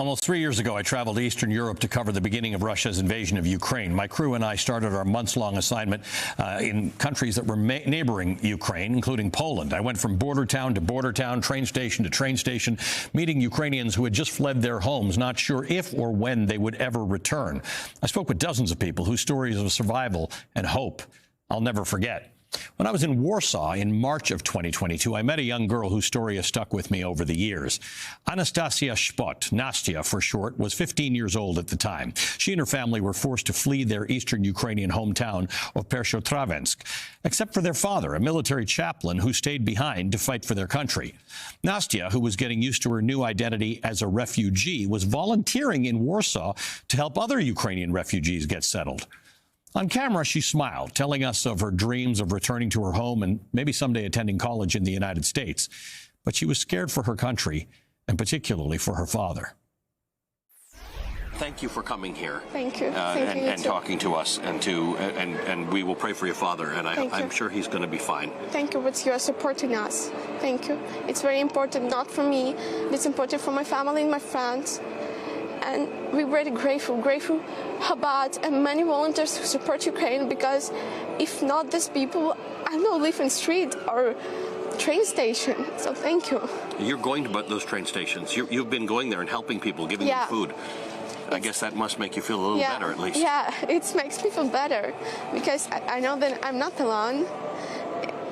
Almost 3 years ago, I traveled to Eastern Europe to cover the beginning of Russia's invasion of Ukraine. My crew and I started our months-long assignment in countries that were neighboring Ukraine, including Poland. I went from border town to border town, train station to train station, meeting Ukrainians who had just fled their homes, not sure if or when they would ever return. I spoke with dozens of people whose stories of survival and hope I'll never forget. When I was in Warsaw in March of 2022, I met a young girl whose story has stuck with me over the years. Anastasia Shpot, Nastya for short, was 15 years old at the time. She and her family were forced to flee their eastern Ukrainian hometown of Pershotravensk, except for their father, a military chaplain who stayed behind to fight for their country. Nastya, who was getting used to her new identity as a refugee, was volunteering in Warsaw to help other Ukrainian refugees get settled. On camera, she smiled, telling us of her dreams of returning to her home and maybe someday attending college in the United States. But she was scared for her country, and particularly for her father. Thank you for coming here. Thank you. And talking to us, and we will pray for your father, and I'm sure he's going to be fine. Thank you, but you are supporting us. Thank you. It's very important, not for me, it's important for my family and my friends. And we're very grateful Chabad and many volunteers who support Ukraine, because if not these people, I don't live in street or train station. So thank you. You're going to those train stations. You've been going there and helping people, giving them food. I guess that must make you feel a little better, at least. Yeah, it makes me feel better, because I know that I'm not alone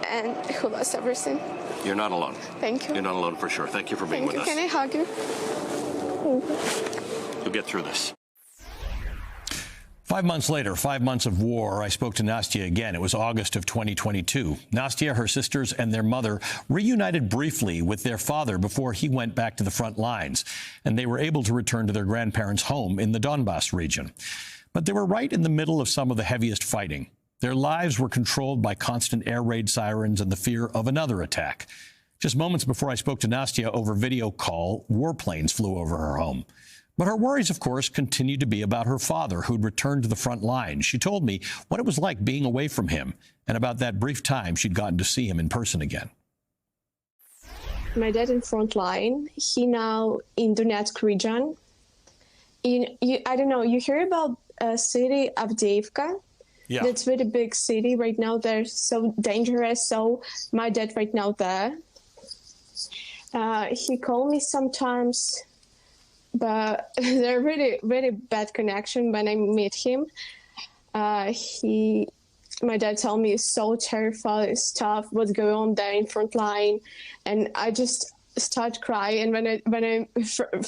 and who lost everything. You're not alone. Thank you. You're not alone for sure. Thank you for being with us. Can I hug you? You'll get through this. 5 months later, 5 months of war, I spoke to Nastya again. It was August of 2022. Nastya, her sisters, and their mother reunited briefly with their father before he went back to the front lines, and they were able to return to their grandparents' home in the Donbas region. But they were right in the middle of some of the heaviest fighting. Their lives were controlled by constant air raid sirens and the fear of another attack. Just moments before I spoke to Nastya over video call, warplanes flew over her home. But her worries, of course, continued to be about her father, who'd returned to the front line. She told me what it was like being away from him and about that brief time she'd gotten to see him in person again. My dad in front line, he now in Donetsk region. I don't know, you hear about city Avdiivka? Yeah. That's a really big city right now. They're so dangerous. So my dad right now there. He called me sometimes, but they're really, really bad connection when I meet him. My dad told me he's so terrified stuff, what's going on there in front line. And I just start crying. And when I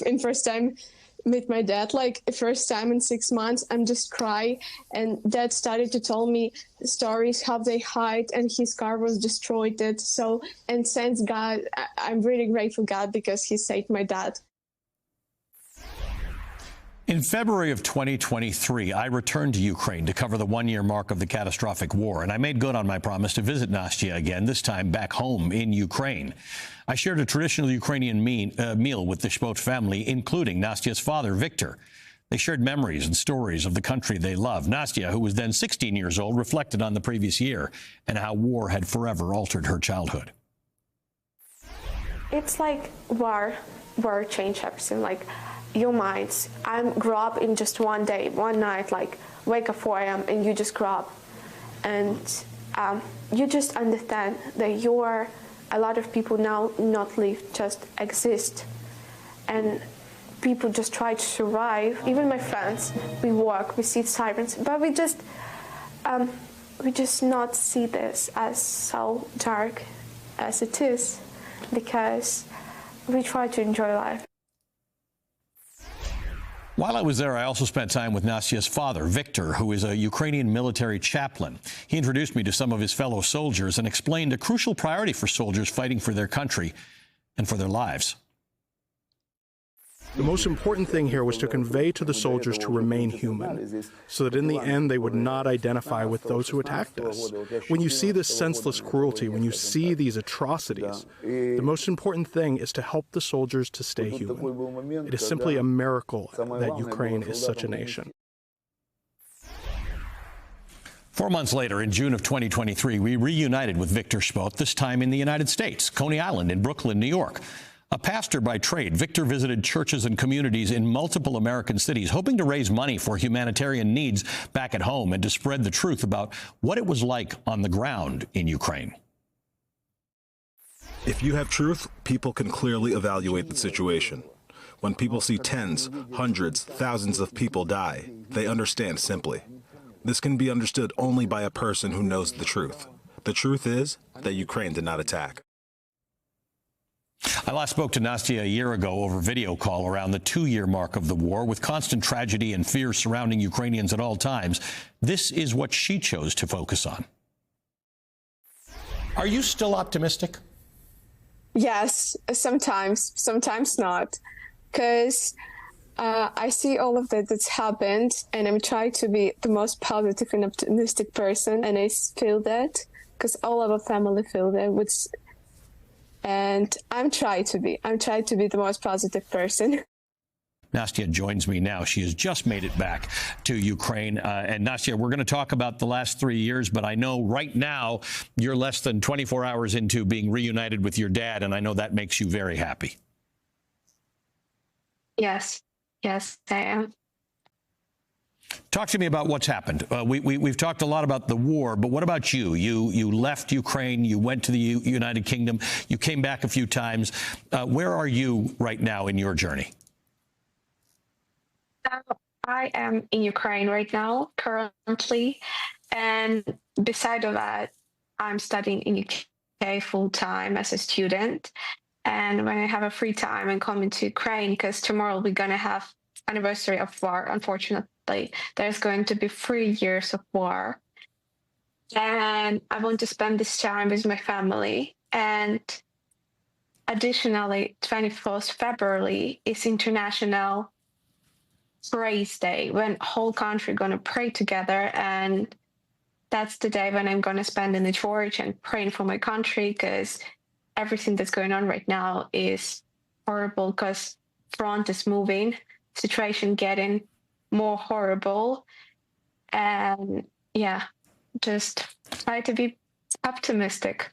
in first time meet my dad, like first time in 6 months, I'm just cry. And dad started to tell me stories how they hide and his car was destroyed. So, and thanks God, I'm really grateful God, because he saved my dad. In February of 2023, I returned to Ukraine to cover the one-year mark of the catastrophic war, and I made good on my promise to visit Nastya again, this time back home in Ukraine. I shared a traditional Ukrainian meal with the Shpot family, including Nastya's father, Victor. They shared memories and stories of the country they love. Nastya, who was then 16 years old, reflected on the previous year and how war had forever altered her childhood. It's like war changed everything. Like, your minds. I grew up in just one day, one night, like wake up 4 a.m. and you just grow up. And you just understand that a lot of people now not live, just exist. And people just try to survive. Even my friends, we work, we see sirens, but we just not see this as so dark as it is, because we try to enjoy life. While I was there, I also spent time with Nastya's father, Victor, who is a Ukrainian military chaplain. He introduced me to some of his fellow soldiers and explained a crucial priority for soldiers fighting for their country and for their lives. The most important thing here was to convey to the soldiers to remain human, so that in the end they would not identify with those who attacked us. When you see this senseless cruelty, when you see these atrocities, the most important thing is to help the soldiers to stay human. It is simply a miracle that Ukraine is such a nation. 4 months later, in June of 2023, we reunited with Victor Shpot, this time in the United States, Coney Island in Brooklyn, New York. A pastor by trade, Victor visited churches and communities in multiple American cities, hoping to raise money for humanitarian needs back at home and to spread the truth about what it was like on the ground in Ukraine. If you have truth, people can clearly evaluate the situation. When people see tens, hundreds, thousands of people die, they understand simply. This can be understood only by a person who knows the truth. The truth is that Ukraine did not attack. I last spoke to Nastya a year ago over video call around the 2-year mark of the war, with constant tragedy and fear surrounding Ukrainians at all times. This is what she chose to focus on. Are you still optimistic? Yes, sometimes not, because I see all of that that's happened, and I'm trying to be the most positive and optimistic person, and I feel that because all of our family feel that, and I'm trying to be the most positive person. Nastya joins me now. She has just made it back to Ukraine. And Nastya, we're going to talk about the last 3 years, but I know right now you're less than 24 hours into being reunited with your dad, and I know that makes you very happy. Yes, I am. Talk to me about what's happened. We've talked a lot about the war, but what about you? You left Ukraine, you went to the United Kingdom, you came back a few times. Where are you right now in your journey? I am in Ukraine right now, currently, and beside of that, I'm studying in UK full-time as a student. And when I have a free time, I'm coming to Ukraine because tomorrow we're going to have anniversary of war. Unfortunately, there's going to be 3 years of war. And I want to spend this time with my family. And additionally, 21st February is International Praise Day, when whole country going to pray together, and that's the day when I'm going to spend in the church and praying for my country, because everything that's going on right now is horrible, because front is moving, situation getting more horrible, and yeah, just try to be optimistic.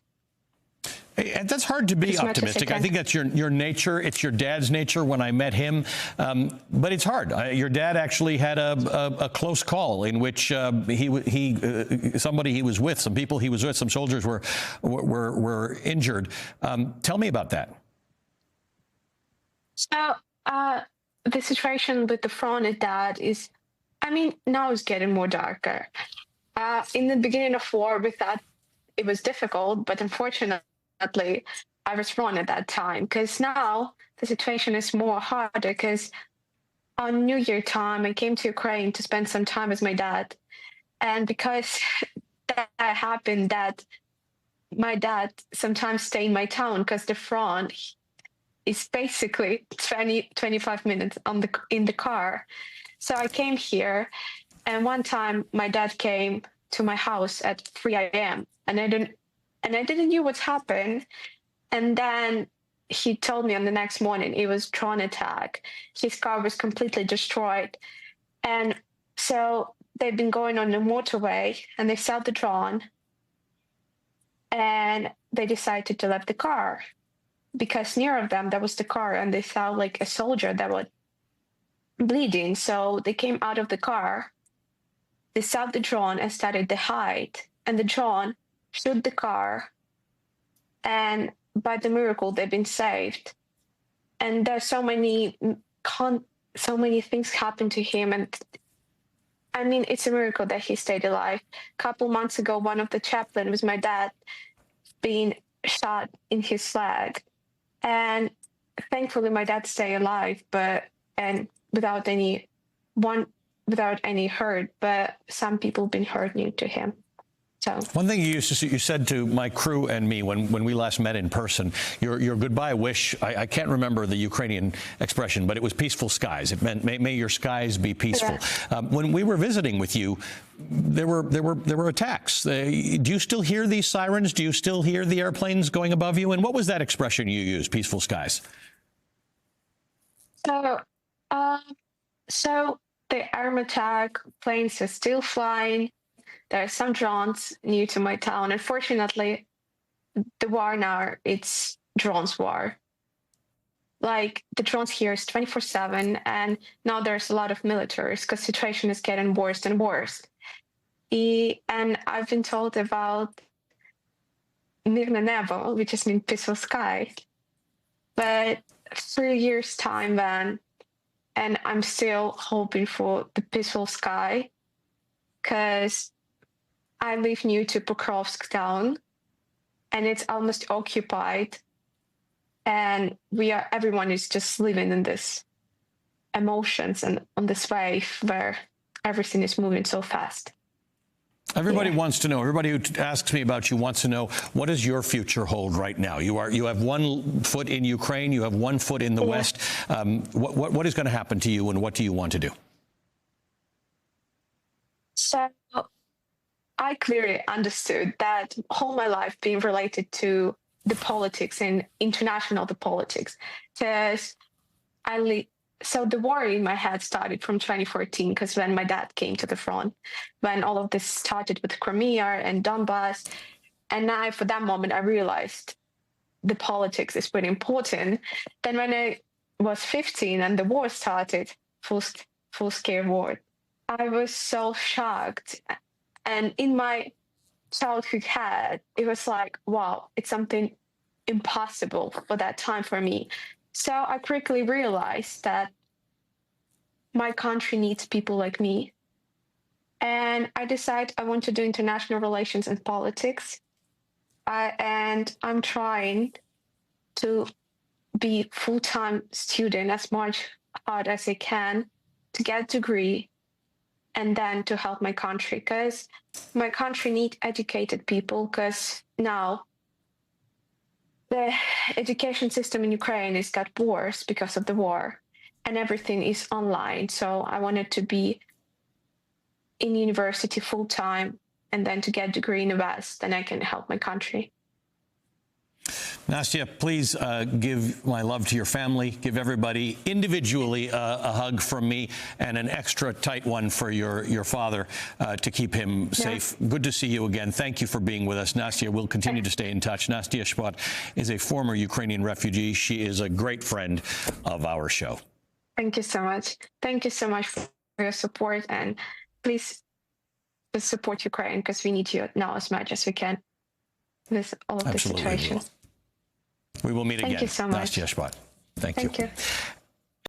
And that's hard to be optimistic. I think that's your nature. It's your dad's nature when I met him. But it's hard. Your dad actually had a close call in which somebody he was with, some people he was with, some soldiers were injured. Tell me about that. So the situation with the front and dad is, now it's getting more darker. In the beginning of war with that, it was difficult, but unfortunately, I was wrong at that time, because now the situation is more harder, because on New Year time, I came to Ukraine to spend some time with my dad. And because that happened, that my dad sometimes stay in my town, because the front is basically 25 minutes in the car. So I came here, and one time my dad came to my house at 3 a.m. and I didn't know what's happened. And then he told me on the next morning it was drone attack. His car was completely destroyed. And so they've been going on the motorway, and they saw the drone, and they decided to leave the car, because near of them there was the car, and they saw like a soldier that was bleeding. So they came out of the car, they saw the drone and started to hide, and the drone shoot the car, and by the miracle they've been saved. And there's so many things happened to him, and it's a miracle that he stayed alive. A couple months ago, one of the chaplain was my dad being shot in his leg, and thankfully my dad stayed alive, and without any hurt, but some people been hurt near to him. So one thing you said to my crew and me when we last met in person, your goodbye wish, I can't remember the Ukrainian expression, but it was peaceful skies. It meant may your skies be peaceful. Yeah. When we were visiting with you, there were attacks. Do you still hear these sirens? Do you still hear the airplanes going above you? And what was that expression you used, peaceful skies? So the arm attack planes are still flying. There are some drones near to my town. Unfortunately, the war now, it's drones war. like the drones here is 24/7, and now there's a lot of militaries because situation is getting worse and worse. And I've been told about Mirne Nebo, which is mean peaceful sky. But 3 years time then, and I'm still hoping for the peaceful sky because I live near to Pokrovsk town and it's almost occupied. And everyone is just living in this emotions and on this wave where everything is moving so fast. Everybody wants to know. Everybody who asks me about you wants to know, what does your future hold right now? You have one foot in Ukraine. You have one foot in the West. What is going to happen to you, and what do you want to do? So I clearly understood that all my life being related to the politics and international the politics, because so the war in my head started from 2014, because when my dad came to the front, when all of this started with Crimea and Donbass, and now for that moment I realized the politics is pretty important. Then when I was 15 and the war started, full-scale war, I was so shocked. And in my childhood head, it was like, wow, it's something impossible for that time for me. So I quickly realized that my country needs people like me. And I decided I want to do international relations and politics. And I'm trying to be full-time student as much hard as I can to get a degree and then to help my country, because my country needs educated people, because now the education system in Ukraine has got worse because of the war and everything is online. So I wanted to be in university full time and then to get a degree in the West, and I can help my country. Nastya, please give my love to your family. Give everybody individually a hug from me, and an extra tight one for your father to keep him safe. Good to see you again. Thank you for being with us, Nastya. We'll continue to stay in touch. Nastya Shpot is a former Ukrainian refugee. She is a great friend of our show. Thank you so much. Thank you so much for your support, and please support Ukraine, because we need you now as much as we can with all of the situations. We will meet again. Thank you so much. Nastya Shpot. Thank you.